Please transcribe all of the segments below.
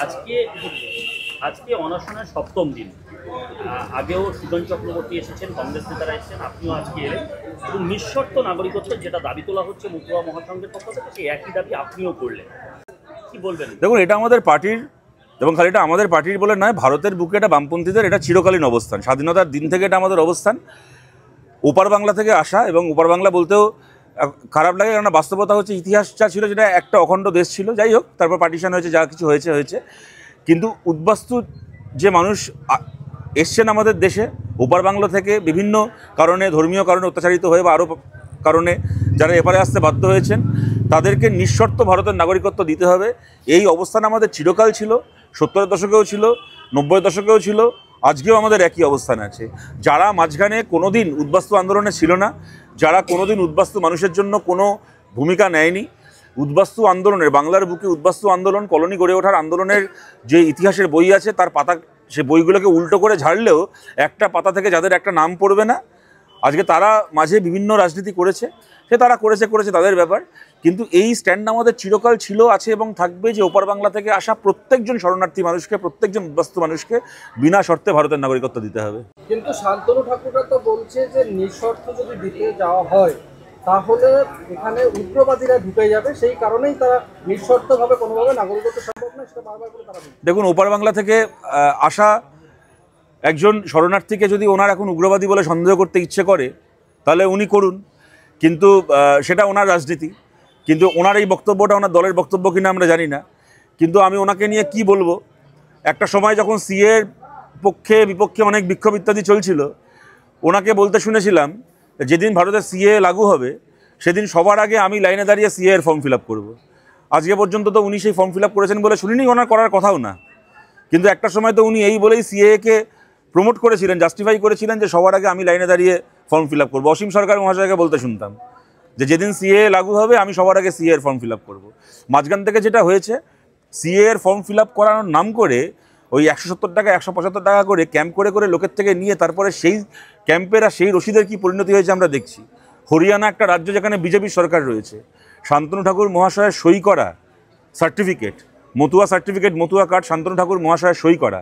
আজকে আজকে অনশনের সপ্তম দিন। আগেও সুজন চক্রবর্তী এসেছেন, কংগ্রেস নেতারা এসেছেন, আপনিও আজকে এলেন এবং নিঃশর্ত নাগরিকত্বের যেটা দাবি তোলা হচ্ছে মতুয়া মহাসংঘের পক্ষ থেকে, সেই একই দাবি আপনিও করলেন। কি বলবেন? দেখুন, এটা আমাদের পার্টির, এবং খালি এটা আমাদের পার্টির বলে নয়, ভারতের বুকে এটা বামপন্থীদের এটা চিরকালীন অবস্থান। স্বাধীনতার দিন থেকে এটা আমাদের অবস্থান। ওপার বাংলা থেকে আসা, এবং ওপার বাংলা বলতেও খারাপ লাগে, কারণ বাস্তবতা হচ্ছে ইতিহাস যা ছিল, যেটা একটা অখণ্ড দেশ ছিল। যাই হোক, তারপর পার্টিশন হয়েছে, যা কিছু হয়েছে হয়েছে, কিন্তু উদ্বাস্তু যে মানুষ এসছেন আমাদের দেশে ওপার বাংলা থেকে, বিভিন্ন কারণে, ধর্মীয় কারণে অত্যাচারিত হয়ে বা আরও কারণে যারা এপারে আসতে বাধ্য হয়েছেন, তাদেরকে নিঃশর্ত ভারতের নাগরিকত্ব দিতে হবে। এই অবস্থান আমাদের চিরকাল ছিল, 70-এর দশকেও ছিল, 90-এর দশকেও ছিল, আজকেও আমাদের একই অবস্থান আছে। যারা মাঝখানে কোনোদিন উদ্বাস্তু আন্দোলনে ছিল না, যারা কোনোদিন উদ্বাস্তু মানুষের জন্য কোনো ভূমিকা নেয়নি, উদ্বাস্তু আন্দোলনের, বাংলার বুকে উদ্বাস্তু আন্দোলন, কলোনি গড়ে ওঠার আন্দোলনের যে ইতিহাসের বই আছে, তার পাতা, সে বইগুলোকে উল্টো করে ঝাড়লেও একটা পাতা থেকে যাদের একটা নাম পড়বে না, আজকে তারা মাঝে বিভিন্ন রাজনীতি করেছে, সে তারা করেছে তাদের ব্যাপার। কিন্তু এই স্ট্যান্ড আমাদের চিরকাল ছিল, আছে এবং থাকবে, যে ওপার বাংলা থেকে আসা প্রত্যেকজন শরণার্থী মানুষকে, প্রত্যেকজন উদ্বাস্তু মানুষকে বিনা শর্তে ভারতের নাগরিকত্ব দিতে হবে। কিন্তু শান্তনু ঠাকুররা তো বলছে যে নিঃশর্ত যদি দিতে যাওয়া হয় তাহলে এখানে উগ্রবাদীরা ঢুকে যাবে, সেই কারণেই তারা নিঃশর্তভাবে কোনোভাবে নাগরিকত্ব সম্ভব না, সেটা বারবার করে তারা বলছে। দেখুন, ওপার বাংলা থেকে আসা একজন শরণার্থীকে যদি ওনার এখন উগ্রবাদী বলে সন্দেহ করতে ইচ্ছে করে, তাহলে উনি করুন, কিন্তু সেটা ওনার রাজনীতি। কিন্তু ওনার এই বক্তব্যটা ওনার দলের বক্তব্য কিনা আমরা জানি না। কিন্তু আমি ওনাকে নিয়ে কি বলবো, একটা সময় যখন সিএর পক্ষে বিপক্ষে অনেক বিক্ষোভ ইত্যাদি চলছিল, ওনাকে বলতে শুনেছিলাম, যেদিন ভারতের সিএ লাগু হবে সেদিন সবার আগে আমি লাইনে দাঁড়িয়ে সিএ এর ফর্ম ফিল আপ করবো। আজকে পর্যন্ত তো উনি সেই ফর্ম ফিল আপ করেছেন বলে শুনিনি, ওনার করার কথাও না। কিন্তু একটা সময় তো উনি এই বলেই সিএকে প্রমোট করেছিলেন, জাস্টিফাই করেছিলেন, যে সবার আগে আমি লাইনে দাঁড়িয়ে ফর্ম ফিল আপ করবো। অসীম সরকার মহাশয়কে বলতে শুনতাম যে যেদিন সিএ লাগু হবে আমি সবার আগে সিএ এর ফর্ম ফিল আপ করবো। মাঝখান থেকে যেটা হয়েছে, সিএ এর ফর্ম ফিল আপ করানোর নাম করে ওই 170 টাকা 175 টাকা করে ক্যাম্প করে করে লোকের থেকে নিয়ে, তারপরে সেই ক্যাম্পের আর সেই রসিদের কি পরিণতি হয়েছে আমরা দেখছি। হরিয়ানা একটা রাজ্য যেখানে বিজেপির সরকার রয়েছে, শান্তনু ঠাকুর মহাশয়ের সই করা সার্টিফিকেট, মতুয়া কার্ড শান্তনু ঠাকুর মহাশয়ের সই করা,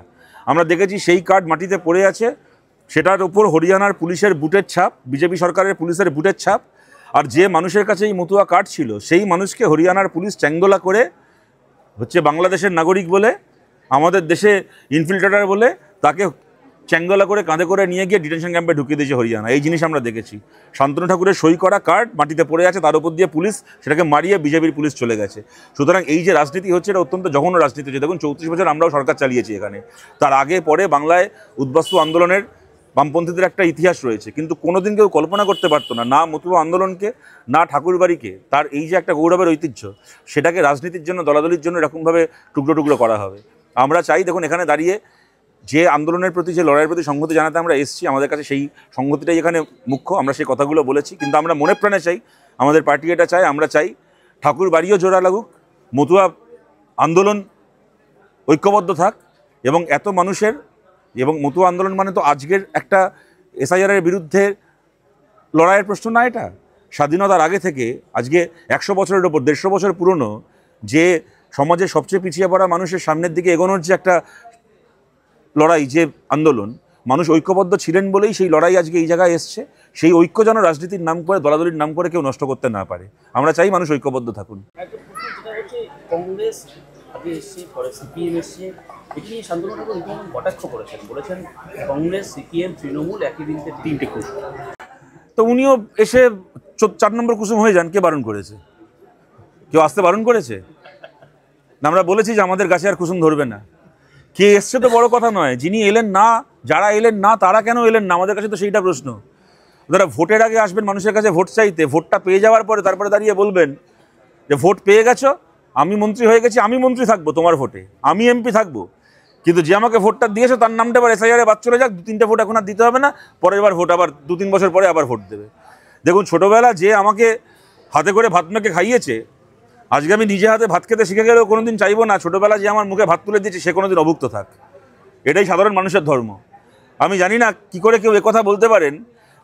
আমরা দেখেছি সেই কার্ড মাটিতে পড়ে আছে। সেটার উপর হরিয়ানার পুলিশের বুটের ছাপ, বিজেপি সরকারের পুলিশের বুটের ছাপ। আর যে মানুষের কাছে এই মতুয়া কার্ড ছিল, সেই মানুষকে হরিয়ানার পুলিশ চ্যাংদোলা করে হচ্ছে বাংলাদেশের নাগরিক বলে, আমাদের দেশে ইনফিল্ট্রেটর বলে, তাকে চ্যাংদোলা করে কাঁধে করে নিয়ে গিয়ে ডিটেনশন ক্যাম্পে ঢুকিয়ে দিয়েছে হরিয়ানা। এই জিনিস আমরা দেখেছি। শান্তনু ঠাকুরের সই করা কার্ড মাটিতে পড়ে আছে, তার উপর দিয়ে পুলিশ সেটাকে মারিয়ে বিজেপির পুলিশ চলে গেছে। সুতরাং এই যে রাজনীতি হচ্ছে, এটা অত্যন্ত জঘন্য রাজনীতি হচ্ছে। দেখুন, 34 বছর আমরাও সরকার চালিয়েছি এখানে, তার আগে পরে বাংলায় উদ্বাস্তু আন্দোলনের, বামপন্থীদের একটা ইতিহাস রয়েছে, কিন্তু কোনোদিন কেউ কল্পনা করতে পারতো না, না মতুয়া আন্দোলনকে, না ঠাকুরবাড়িকে, তার এই যে একটা গৌরবের ঐতিহ্য, সেটাকে রাজনীতির জন্য, দলাদলির জন্য এরকমভাবে টুকরো টুকরো করা হবে। আমরা চাই, দেখুন, এখানে দাঁড়িয়ে যে আন্দোলনের প্রতি, যে লড়াইয়ের প্রতি সংহতি জানাতে আমরা এসেছি, আমাদের কাছে সেই সংহতিটাই এখানে মুখ্য। আমরা সেই কথাগুলো বলেছি, কিন্তু আমরা মনে প্রাণে চাই, আমাদের পার্টি এটা চাই, আমরা চাই ঠাকুর বাড়িও জোড়া লাগুক, মতুয়া আন্দোলন ঐক্যবদ্ধ থাক, এবং এত মানুষের, এবং মতুয়া আন্দোলন মানে তো আজকের একটা এসআইআরের বিরুদ্ধে লড়াইয়ের প্রশ্ন না, এটা স্বাধীনতার আগে থেকে আজকে 100 বছরের ওপর, 150 বছর পুরনো, যে সমাজের সবচেয়ে পিছিয়ে পড়া মানুষের সামনের দিকে এগোনোর যে একটা লড়াই, যে আন্দোলন, মানুষ ঐক্যবদ্ধ ছিলেন বলেই সেই লড়াই আজকে এই জায়গায় এসছে। সেই ঐক্য যেন রাজনীতির নাম করে, দলাদলির নাম করে কেউ নষ্ট করতে না পারে। আমরা চাই মানুষ ঐক্যবদ্ধ থাকুন। কংগ্রেস আগে এসছে, পরে সিপিএম এসছে, এটি নিয়ে শান্তনু ঠাকুর রীতিমতো কটাক্ষ করেছেন, বলেছেন কংগ্রেস, সিপিএম, তৃণমূল একই দিনকে 3টে কুসুম। তো উনিও এসে 4 নম্বর কুসুম হয়ে যান। কে বারণ করেছে? কেউ আসতে বারণ করেছে? না, আমরা বলেছি যে আমাদের গাছে আর কুসুম ধরবে না। কে এসছে তো বড় কথা নয়, যিনি এলেন না, যারা এলেন না তারা কেন এলেন না, আমাদের কাছে তো সেইটা প্রশ্ন। যারা ভোটের আগে আসবেন মানুষের কাছে ভোট চাইতে, ভোটটা পেয়ে যাওয়ার পরে তারপরে দাঁড়িয়ে বলবেন যে ভোট পেয়ে গেছো, আমি মন্ত্রী হয়ে গেছি, আমি মন্ত্রী থাকবো তোমার ভোটে, আমি এমপি থাকবো, কিন্তু যে আমাকে ভোটটা দিয়েছে তার নামটা এবার এসআইআরে বাদ চলে যাক, 2-3টে ভোট এখন আর দিতে হবে না, পরের বার ভোট আবার 2-3 বছর পরে আবার ভোট দেবে। দেখুন, ছোটোবেলা যে আমাকে হাতে করে ভাত মেখে খাইয়েছে, আজকে আমি নিজে হাতে ভাত খেতে শিখে গেলেও কোনোদিন চাইবো না ছোটোবেলা যে আমার মুখে ভাত তুলে দিয়েছে সে কোনোদিন অভুক্ত থাক। এটাই সাধারণ মানুষের ধর্ম। আমি জানি না কি করে কেউ একথা বলতে পারেন,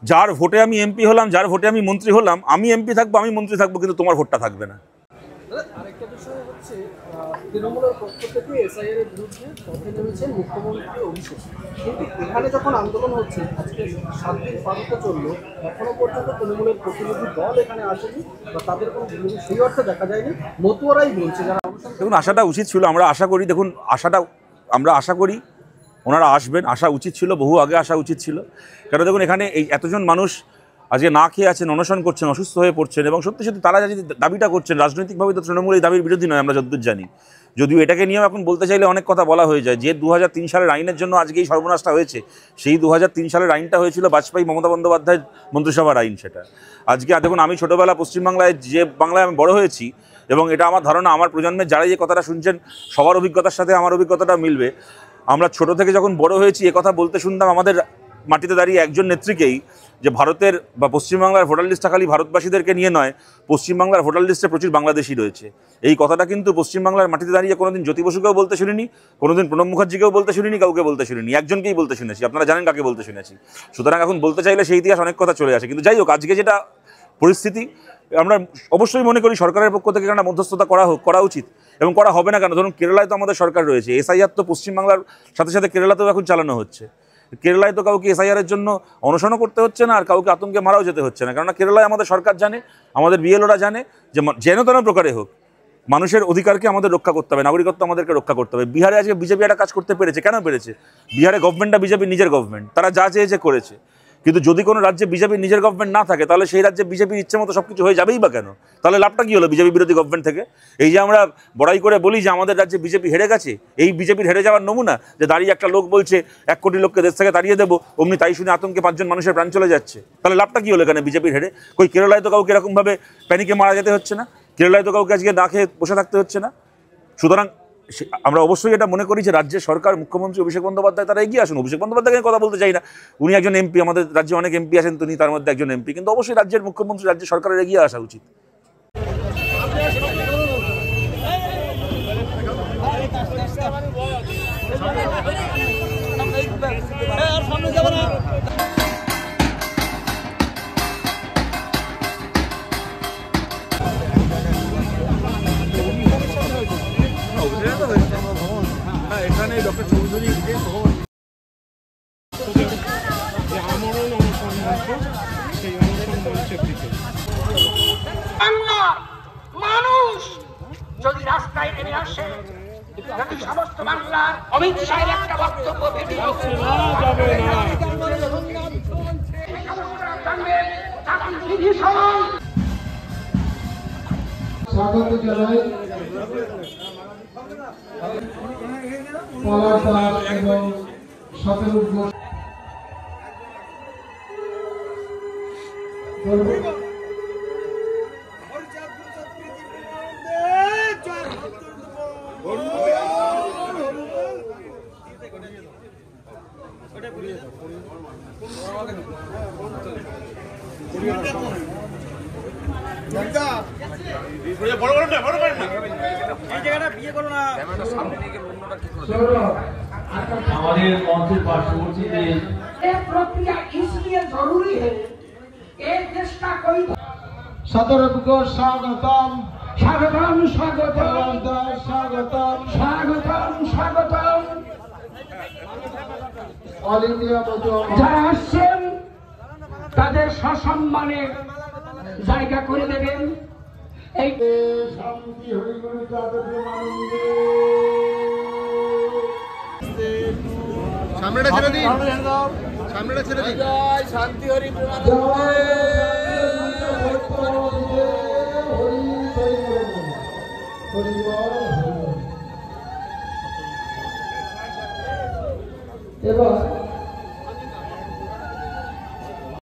যার ভোটে আমি এমপি হলাম, যার ভোটে আমি মন্ত্রী হলাম, আমি এমপি থাকবো, আমি মন্ত্রী থাকবো, কিন্তু তোমার ভোটটা থাকবে না। আরেকটা বিষয় হচ্ছে তৃণমূলের পক্ষ থেকে এসআইআর এর বিরুদ্ধে পথে নেমেছেন মুখ্যমন্ত্রী অভিষেক, কিন্তু এখানে যখন আন্দোলন হচ্ছে আজকে 7 দিন পার হতে চললো, এখনো পর্যন্ত তৃণমূলের প্রতিনিধি দল এখানে আসেনি বা তাদের কোনো ভূমিকা সেই অর্থে দেখা যায়নি। মতুয়ারাই বলছে যারা দেখুন, আশাটা উচিত ছিল, আমরা আশা করি, দেখুন আমরা আশা করি ওনারা আসবেন, আসা উচিত ছিল, বহু আগে আসা উচিত ছিল। কারণ দেখুন, এখানে এই এতজন মানুষ আজকে না খেয়ে আছেন, অনশন করছেন, অসুস্থ হয়ে পড়ছেন, এবং সত্যি সত্যি তারা যদি দাবিটা করছেন, রাজনৈতিকভাবে তো তৃণমূল এই দাবির বিরোধী নয়, আমরা যতদূর জানি। যদিও এটাকে নিয়েও এখন বলতে চাইলে অনেক কথা বলা হয়ে যায়, যে 2003 সালের আইনের জন্য আজকে এই সর্বনাশটা হয়েছে, সেই 2003 সালের আইনটা হয়েছিল বাজপেয়ী মমতা বন্দ্যোপাধ্যায়ের মন্ত্রিসভার আইন। সেটা আজকে দেখুন, আমি ছোটোবেলা পশ্চিমবাংলায়, যে বাংলায় আমি বড় হয়েছি, এবং এটা আমার ধারণা আমার প্রজন্মের যারা যে কথাটা শুনছেন সবার অভিজ্ঞতার সাথে আমার অভিজ্ঞতাটা মিলবে। আমরা ছোট থেকে যখন বড় হয়েছি এ কথা বলতে শুনতাম আমাদের মাটিতে দাঁড়িয়ে একজন নেত্রীকেই, যে ভারতের বা পশ্চিমবাংলার ভোটার লিস্টটা খালি ভারতবাসীদেরকে নিয়ে নয়, পশ্চিমবাংলার ভোটার লিস্টে প্রচুর বাংলাদেশি রয়েছে। এই কথাটা কিন্তু পশ্চিমবাংলার মাটিতে দাঁড়িয়ে কোনোদিন জ্যোতি বসুকেও বলতে শুনিনি, কোনোদিন প্রণব মুখার্জিকেও বলতে শুনিনি, কাউকে বলতে শুনিনি, একজনকেই বলতে শুনেছি, আপনারা জানেন কাকে বলতে শুনেছি। সুতরাং এখন বলতে চাইলে সেই ইতিহাস অনেক কথা চলে আসে। কিন্তু যাই হোক, আজকে যেটা পরিস্থিতি, আমরা অবশ্যই মনে করি সরকারের পক্ষ থেকে একটা মধ্যস্থতা করা উচিত, এবং করা হবে না কেন? ধরুন, কেরালায় তো আমাদের সরকার রয়েছে, এসআইআর তো পশ্চিমবাংলার সাথে সাথে কেরালাতেও এখন চালানো হচ্ছে। কেরালায় তো কাউকে এসআইআরের জন্য অনশনও করতে হচ্ছে না, আর কাউকে আতঙ্কে মারাও যেতে হচ্ছে না, কেননা কেরালায় আমাদের সরকার জানে, আমাদের বিএলওরা জানে যে যেন তেন প্রকারে হোক মানুষের অধিকারকে আমাদের রক্ষা করতে হবে, নাগরিকত্ব আমাদেরকে রক্ষা করতে হবে। বিহারে আজকে বিজেপি একটা কাজ করতে পেরেছে, কেন পেরেছে? বিহারে গভর্নমেন্টটা বিজেপির নিজের গভর্নমেন্ট, তারা যা চেয়েছে করেছে। কিন্তু যদি কোনো রাজ্যে বিজেপির নিজের গভর্নমেন্ট না থাকে, তাহলে সেই রাজ্যে বিজেপির ইচ্ছে মতো সব কিছু হয়ে যাবেই বা কেন? তাহলে লাভটা কী হলো বিজেপি বিরোধী গভর্নমেন্ট থেকে? এই যে আমরা বড়াই করে বলি যে আমাদের রাজ্যে বিজেপি হেরে গেছে, এই বিজেপির হেরে যাওয়ার নমুনা যে দাঁড়িয়ে একটা লোক বলছে 1 কোটি লোককে দেশ থেকে তাড়িয়ে দেবো, অমনি তাই শুনে আতঙ্কে 5 জন মানুষের প্রাণ চলে যাচ্ছে। তাহলে লাভটা কী হলো এখানে বিজেপির হেরে? কই কেরালায় তো কাউকে এরকমভাবে প্যানিকে মারা যেতে হচ্ছে না, কেরালায় তো কাউকে আজকে না খেয়ে বসে থাকতে হচ্ছে না। সুতরাং আমরা অবশ্যই এটা মনে করি যে রাজ্যের সরকার, মুখ্যমন্ত্রী অভিষেক বন্দ্যোপাধ্যায় তারা এগিয়ে আসুন। অভিষেক বন্দ্যোপাধ্যায়কে কথা বলতে চাই না, উনি একজন এমপি, আমাদের রাজ্যে অনেক এমপি আছেন, তিনি তার মধ্যে একজন এমপি, কিন্তু অবশ্যই রাজ্যের মুখ্যমন্ত্রী, রাজ্যের সরকারের এগিয়ে আসা উচিত। এখানে ডক্টর চৌধুরী সেই অনুষ্ঠান মঞ্চের দিকে বাংলার মানুষ যদি রাস্তায় নেমে আসে, যদি সমস্ত বাংলার অমিত শাহের একটা বক্তব্য ভিডিও স্বাগত জানাই পলাশ দাস এবং শতরূপ ঘোষ। हमारे मौजूद पार्श्ववर्ती देश ये प्रक्रिया इसलिए जरूरी है, एक देश का कोई शतरূप घोष स्वागतम, स्वागतम स्वागतम पलाश दास स्वागतम, स्वागतम स्वागतम। অল ইন্ডিয়া মতুয়া যারা আসছেন তাদের সসম্মানে জায়গা করে দেবেন। এই শান্তি হরিগুরু চাঁদকে মানন্দে সামনেটা ছেড়ে দিন, সামনেটা ছেড়ে দিন। শান্তি হরি এবার